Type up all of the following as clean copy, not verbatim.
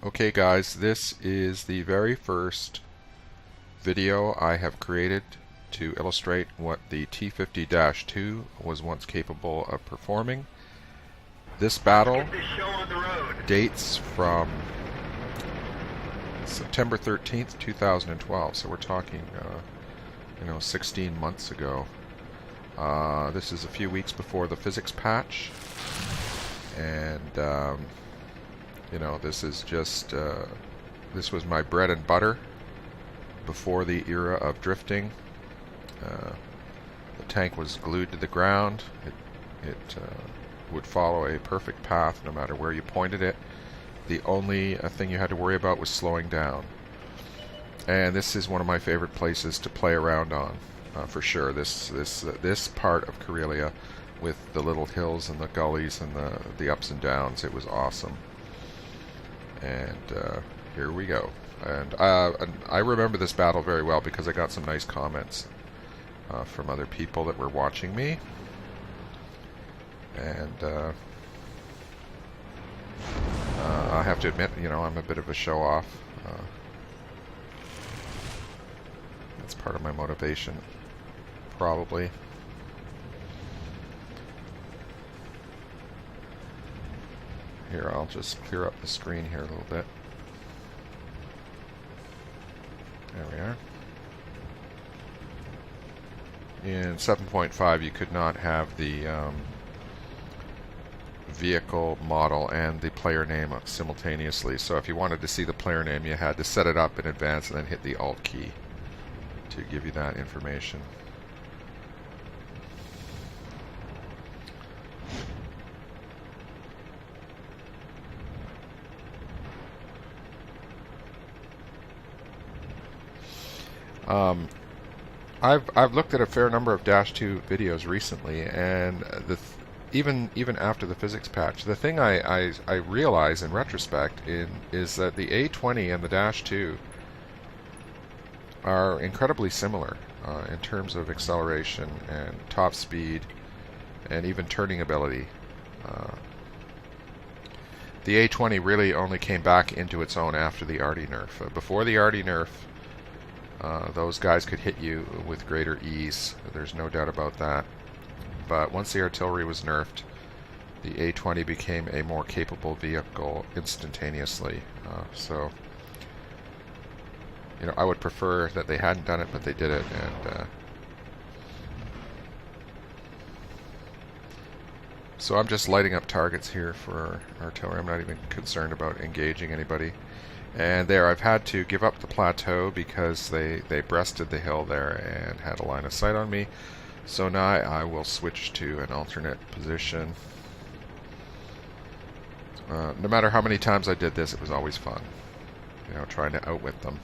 Okay guys, this is the very first video I have created to illustrate what the T50-2 was once capable of performing. This battle dates from September 13th, 2012, so we're talking 16 months ago. This is a few weeks before the physics patch, and this is just this was my bread and butter before the era of drifting. The tank was glued to the ground. It would follow a perfect path no matter where you pointed it. The only thing you had to worry about was slowing down. And this is one of my favorite places to play around on, for sure. This part of Karelia, with the little hills and the gullies and the ups and downs, it was awesome. And here we go. And I remember this battle very well because I got some nice comments from other people that were watching me. And I have to admit, I'm a bit of a show-off. That's part of my motivation, probably. Here, I'll just clear up the screen here a little bit. There we are. In 7.5, you could not have the vehicle model and the player name simultaneously. So if you wanted to see the player name, you had to set it up in advance and then hit the Alt key to give you that information. I've looked at a fair number of Dash 2 videos recently, and even after the physics patch, the thing I realize in retrospect is that the A20 and the Dash 2 are incredibly similar in terms of acceleration and top speed and even turning ability. The A20 really only came back into its own after the RD nerf. Before the RD nerf, those guys could hit you with greater ease. There's no doubt about that. But once the artillery was nerfed, the A20 became a more capable vehicle instantaneously. So, I would prefer that they hadn't done it, but they did it. And so I'm just lighting up targets here for artillery. I'm not even concerned about engaging anybody. And there, I've had to give up the plateau because they breasted the hill there and had a line of sight on me. So now I will switch to an alternate position. No matter how many times I did this, it was always fun, trying to outwit them.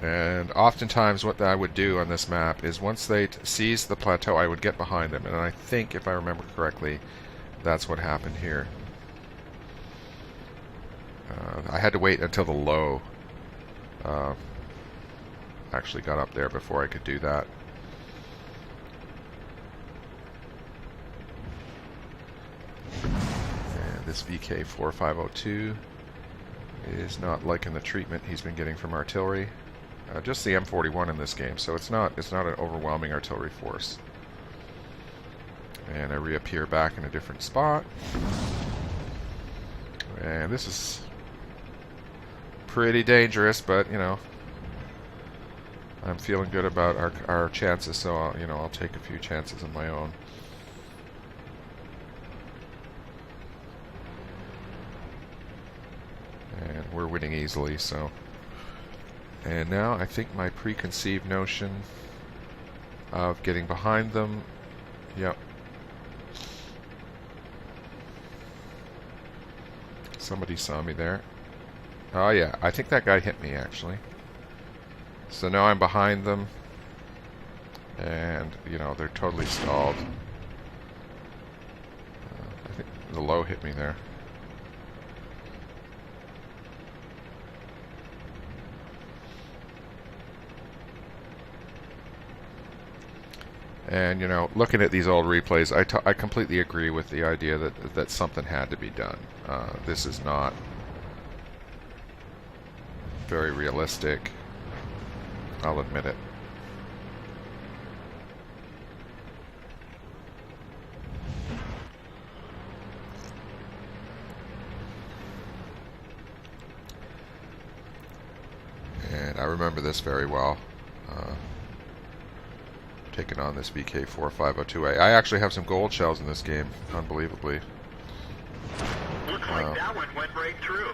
And oftentimes what I would do on this map is once they seized the plateau, I would get behind them. And I think, if I remember correctly, that's what happened here. I had to wait until the low actually got up there before I could do that. And this VK4502 is not liking the treatment he's been getting from artillery. Just the M41 in this game, so it's not an overwhelming artillery force. And I reappear back in a different spot. And this is pretty dangerous, but I'm feeling good about our chances, so I'll take a few chances of my own. And we're winning easily, so. And now I think my preconceived notion of getting behind them, yep. Somebody saw me there. Oh yeah, I think that guy hit me actually. So now I'm behind them, and they're totally stalled. I think the low hit me there. And looking at these old replays, I completely agree with the idea that something had to be done. This is not very realistic. I'll admit it. And I remember this very well. Taking on this VK4502A. I actually have some gold shells in this game, unbelievably. Looks like that one went right through.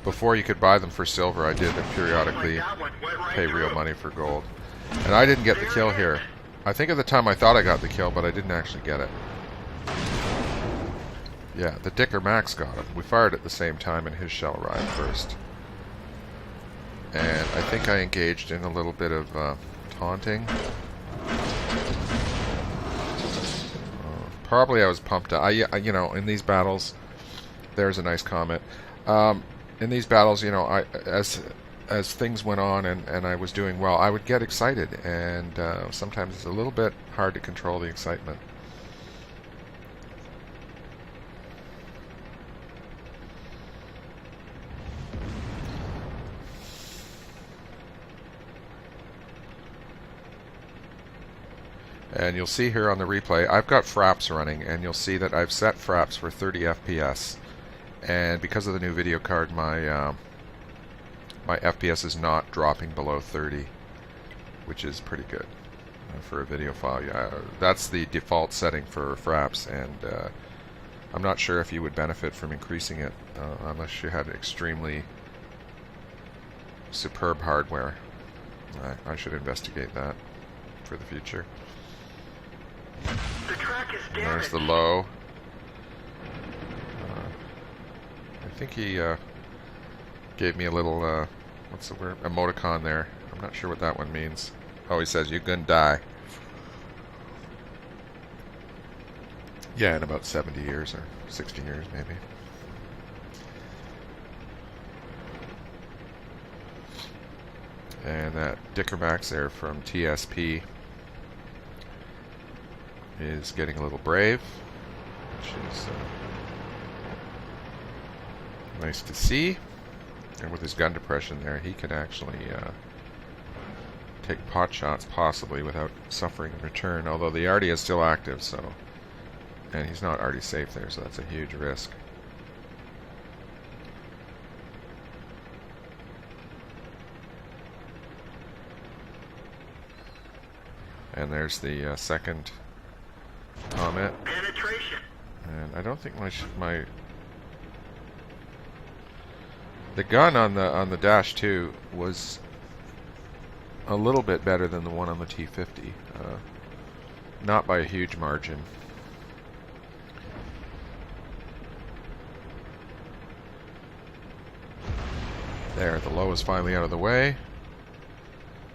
Before you could buy them for silver, I did periodically pay real money for gold. And I didn't get the kill here. I think at the time I thought I got the kill, but I didn't actually get it. Yeah, the Dicker Max got him. We fired at the same time and his shell arrived first. And I think I engaged in a little bit of taunting. Probably I was pumped up. You know, in these battles, there's a nice comment. In these battles, you know, as things went on and I was doing well, I would get excited, and sometimes it's a little bit hard to control the excitement. And you'll see here on the replay, I've got fraps running, and you'll see that I've set fraps for 30 FPS. And because of the new video card, my my FPS is not dropping below 30, which is pretty good for a video file. Yeah, that's the default setting for fraps, and I'm not sure if you would benefit from increasing it unless you had extremely superb hardware. I should investigate that for the future. The track is And there's the low. I think he gave me a little, what's the word? Emoticon there. I'm not sure what that one means. Oh, he says, "You're gonna die." Yeah, in about 70 years or 60 years, maybe. And that Dicker Max there from TSP is getting a little brave, which is nice to see. And with his gun depression there, he can actually take pot shots possibly without suffering in return, although the arty is still active, so, and he's not arty safe there, so that's a huge risk. And there's the second comment. penetration. And I don't think the gun on the Dash 2 was a little bit better than the one on the T50, not by a huge margin. There, the low is finally out of the way.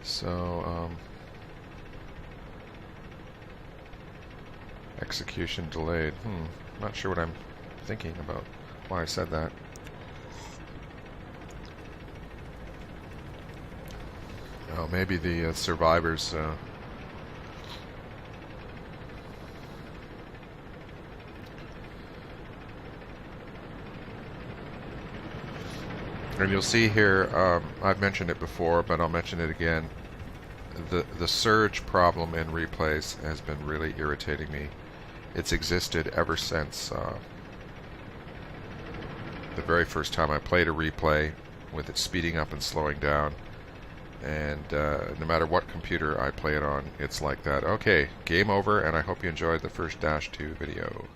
So, execution delayed. Not sure what I'm thinking about why I said that. Oh, maybe the survivors and you'll see here, I've mentioned it before, but I'll mention it again. The surge problem in replays has been really irritating me. It's existed ever since the very first time I played a replay, with it speeding up and slowing down. And no matter what computer I play it on, it's like that. Okay, game over, and I hope you enjoyed the first Dash 2 video.